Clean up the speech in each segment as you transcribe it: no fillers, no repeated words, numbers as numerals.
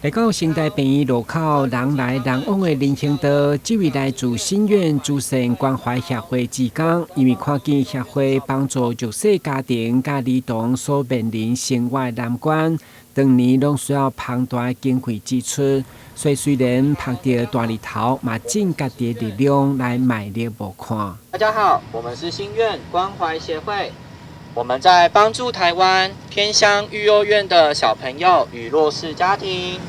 来到新台平移路口，人来人往的人行道，这位来自新苑诸神关怀协会职工，因为看见协会帮助弱势家庭甲儿童所面临生活难关，当年拢需要庞大的经费支出，所以虽然拍到大日头，嘛尽家己的力量来卖力无看。大家好，我们是新苑关怀协会。我们在帮助台湾偏乡育幼院的小朋友与弱势家庭，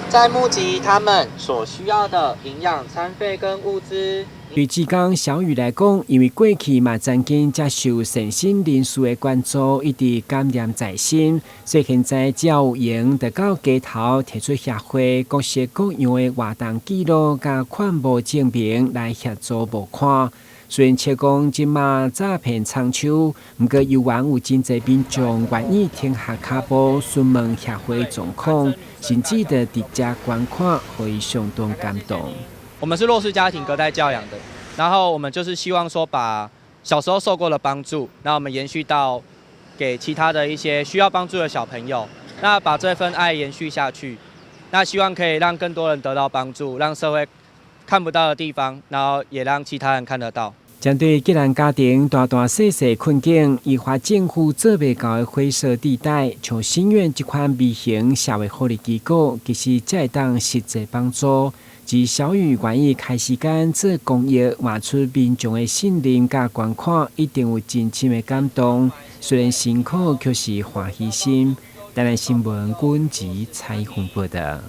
在募集他们所需要的营养餐费跟物资。对职工小雨来讲，因为过去嘛曾经接受善心人士的关注，一直感念在心，所以现在只要有闲，就到街头提出协会各式各样的活动记录甲款务证明来协助募款。虽然切讲即马诈骗苍手，不过犹原有真侪民众愿意停下脚步询问协会状况，甚至的直接捐款，会相当感动。我们是弱势家庭隔代教养的，然后我们就是希望说把小时候受过的帮助，那我们延续到给其他的一些需要帮助的小朋友，那把这份爱延续下去，那希望可以让更多人得到帮助，让社会看不到的地方，然后也让其他人看得到。针对吉兰家庭大大小小困境，依法政府做未到的灰色地带，像新苑这款微型社会福利机构，其实才会当实际帮助。而小雨愿意开时间做公益，换出民众的信任甲捐款，一定有真深的感动。虽然辛苦，却是欢喜心。台湾新闻军及采访报道。